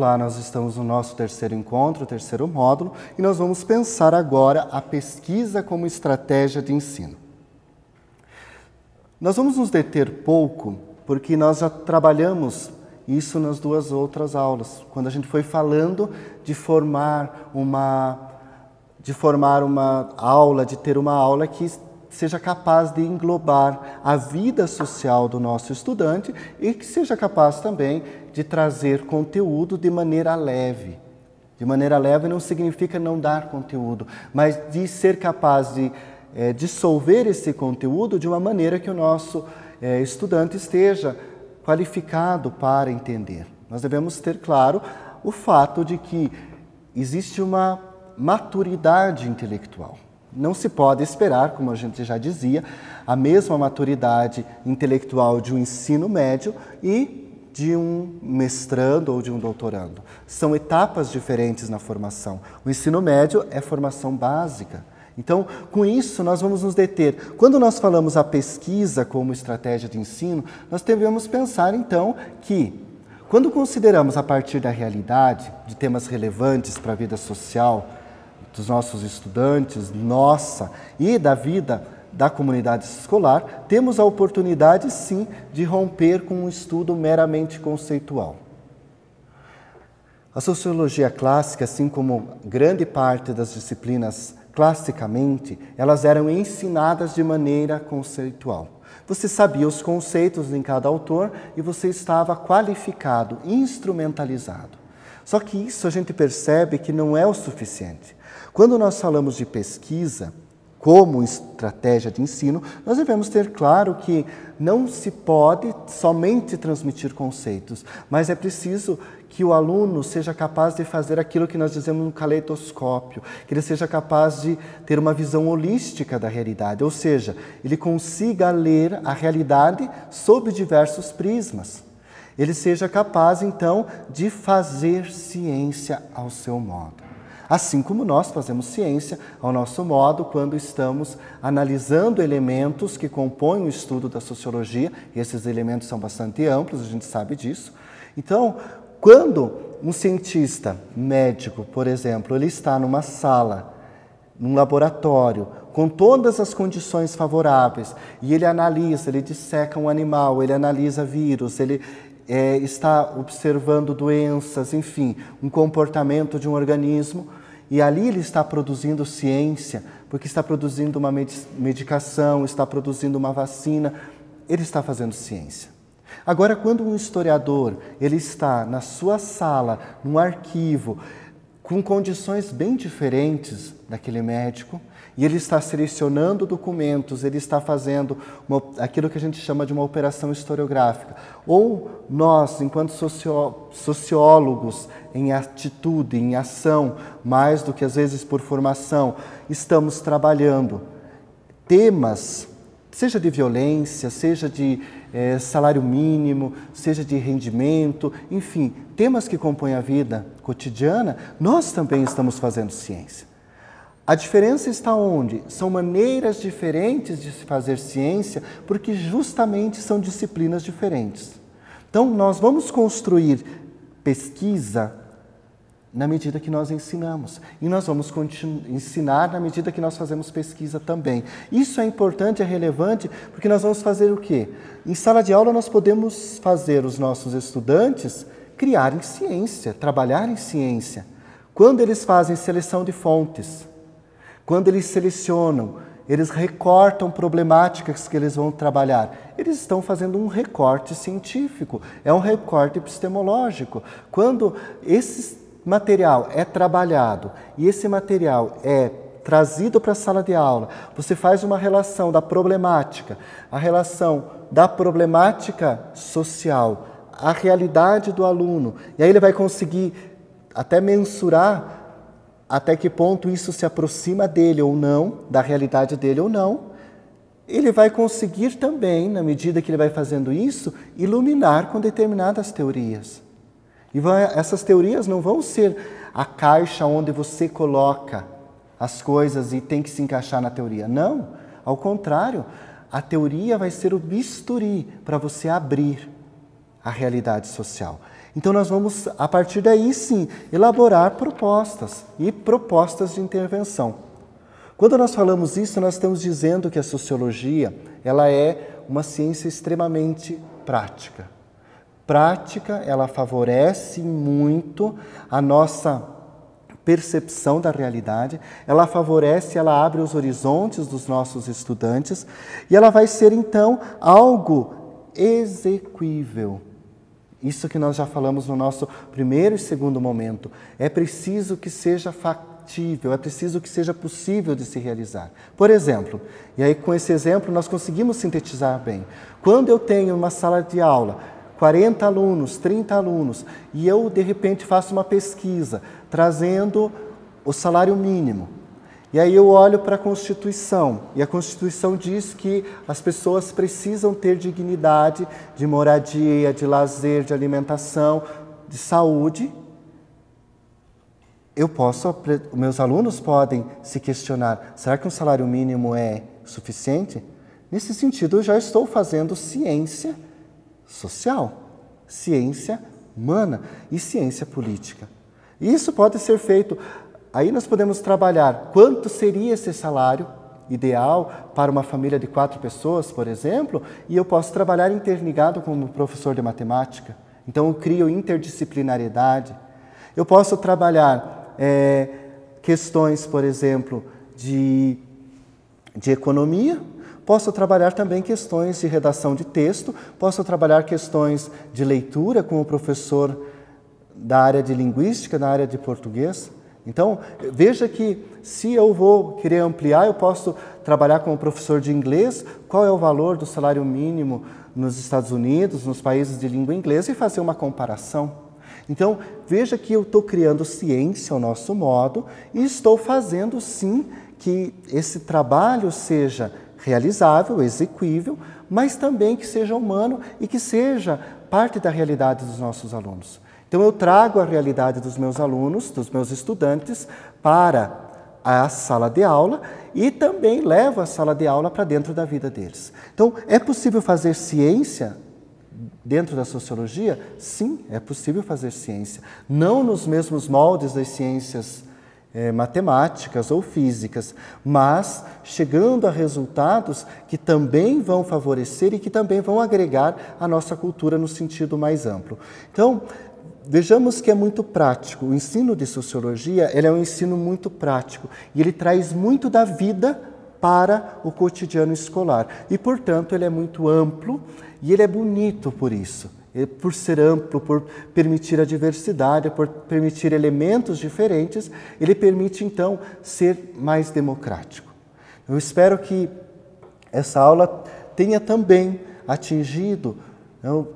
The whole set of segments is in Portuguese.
Olá, nós estamos no nosso terceiro encontro, terceiro módulo, e nós vamos pensar agora a pesquisa como estratégia de ensino. Nós vamos nos deter pouco, porque nós já trabalhamos isso nas duas outras aulas, quando a gente foi falando de formar uma aula, de ter uma aula que seja capaz de englobar a vida social do nosso estudante e que seja capaz também de trazer conteúdo de maneira leve. De maneira leve não significa não dar conteúdo, mas de ser capaz de dissolver esse conteúdo de uma maneira que o nosso estudante esteja qualificado para entender. Nós devemos ter claro o fato de que existe uma maturidade intelectual. Não se pode esperar, como a gente já dizia, a mesma maturidade intelectual de um ensino médio e de um mestrando ou de um doutorando. São etapas diferentes na formação. O ensino médio é formação básica. Então, com isso, nós vamos nos deter. Quando nós falamos a pesquisa como estratégia de ensino, nós devemos pensar, então, que quando consideramos a partir da realidade, de temas relevantes para a vida social, dos nossos estudantes, nossa e da vida da comunidade escolar, temos a oportunidade, sim, de romper com um estudo meramente conceitual. A sociologia clássica, assim como grande parte das disciplinas classicamente, elas eram ensinadas de maneira conceitual. Você sabia os conceitos em cada autor e você estava qualificado, instrumentalizado. Só que isso a gente percebe que não é o suficiente. Quando nós falamos de pesquisa como estratégia de ensino, nós devemos ter claro que não se pode somente transmitir conceitos, mas é preciso que o aluno seja capaz de fazer aquilo que nós dizemos no caleidoscópio, que ele seja capaz de ter uma visão holística da realidade, ou seja, ele consiga ler a realidade sob diversos prismas. Ele seja capaz, então, de fazer ciência ao seu modo. Assim como nós fazemos ciência ao nosso modo quando estamos analisando elementos que compõem o estudo da sociologia, e esses elementos são bastante amplos, a gente sabe disso. Então, quando um cientista médico, por exemplo, ele está numa sala, num laboratório, com todas as condições favoráveis, e ele analisa, ele disseca um animal, ele analisa vírus, ele está observando doenças, enfim, um comportamento de um organismo, e ali ele está produzindo ciência, porque está produzindo uma medicação, está produzindo uma vacina, ele está fazendo ciência. Agora, quando um historiador ele está na sua sala, num arquivo, com condições bem diferentes daquele médico, e ele está selecionando documentos, ele está fazendo aquilo que a gente chama de uma operação historiográfica. Ou nós, enquanto sociólogos, em atitude, em ação, mais do que às vezes por formação, estamos trabalhando temas, seja de violência, seja de salário mínimo, seja de rendimento, enfim, temas que compõem a vida cotidiana, nós também estamos fazendo ciência. A diferença está onde? São maneiras diferentes de se fazer ciência, porque justamente são disciplinas diferentes. Então, nós vamos construir pesquisa na medida que nós ensinamos. E nós vamos ensinar na medida que nós fazemos pesquisa também. Isso é importante, é relevante, porque nós vamos fazer o quê? Em sala de aula nós podemos fazer os nossos estudantes criarem ciência, trabalhar em ciência. Quando eles fazem seleção de fontes, quando eles selecionam, eles recortam problemáticas que eles vão trabalhar. Eles estão fazendo um recorte científico, é um recorte epistemológico. Quando esse material é trabalhado e esse material é trazido para a sala de aula, você faz uma relação da problemática, a relação da problemática social, a realidade do aluno, e aí ele vai conseguir até mensurar até que ponto isso se aproxima dele ou não, da realidade dele ou não. Ele vai conseguir também, na medida que ele vai fazendo isso, iluminar com determinadas teorias. E essas teorias não vão ser a caixa onde você coloca as coisas e tem que se encaixar na teoria. Não, ao contrário, a teoria vai ser o bisturi para você abrir a realidade social. Então nós vamos, a partir daí sim, elaborar propostas e propostas de intervenção. Quando nós falamos isso, nós estamos dizendo que a sociologia, ela é uma ciência extremamente prática. Prática, ela favorece muito a nossa percepção da realidade, ela favorece, ela abre os horizontes dos nossos estudantes e ela vai ser então algo exequível. Isso que nós já falamos no nosso primeiro e segundo momento. É preciso que seja factível, é preciso que seja possível de se realizar. Por exemplo, e aí com esse exemplo nós conseguimos sintetizar bem. Quando eu tenho uma sala de aula, 40 alunos, 30 alunos, e eu de repente faço uma pesquisa trazendo o salário mínimo. E aí eu olho para a Constituição, e a Constituição diz que as pessoas precisam ter dignidade de moradia, de lazer, de alimentação, de saúde. Meus alunos podem se questionar, será que um salário mínimo é suficiente? Nesse sentido, eu já estou fazendo ciência social, ciência humana e ciência política. E isso pode ser feito. Aí nós podemos trabalhar quanto seria esse salário ideal para uma família de 4 pessoas, por exemplo, e eu posso trabalhar interligado como professor de matemática. Então eu crio interdisciplinariedade. Eu posso trabalhar questões, por exemplo, de economia, posso trabalhar também questões de redação de texto, posso trabalhar questões de leitura como professor da área de linguística, da área de português. Então, veja que se eu vou querer ampliar, eu posso trabalhar como professor de inglês, qual é o valor do salário mínimo nos Estados Unidos, nos países de língua inglesa, e fazer uma comparação. Então, veja que eu estou criando ciência ao nosso modo e estou fazendo, sim, que esse trabalho seja realizável, exequível, mas também que seja humano e que seja parte da realidade dos nossos alunos. Então, eu trago a realidade dos meus alunos, dos meus estudantes, para a sala de aula e também levo a sala de aula para dentro da vida deles. Então, é possível fazer ciência dentro da sociologia? Sim, é possível fazer ciência. Não nos mesmos moldes das ciências matemáticas ou físicas, mas chegando a resultados que também vão favorecer e que também vão agregar a nossa cultura no sentido mais amplo. Então, vejamos que é muito prático. O ensino de sociologia, ele é um ensino muito prático e ele traz muito da vida para o cotidiano escolar. E, portanto, ele é muito amplo e ele é bonito por isso. Por ser amplo, por permitir a diversidade, por permitir elementos diferentes, ele permite, então, ser mais democrático. Eu espero que essa aula tenha também atingido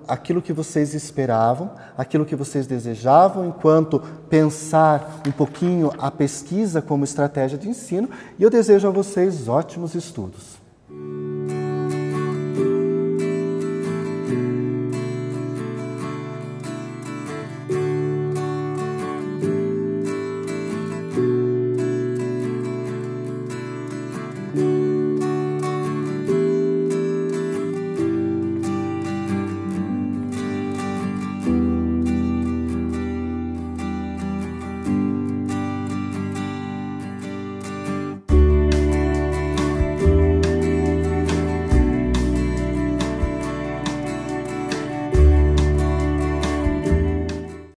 aquilo que vocês esperavam, aquilo que vocês desejavam, enquanto pensar um pouquinho a pesquisa como estratégia de ensino, e eu desejo a vocês ótimos estudos.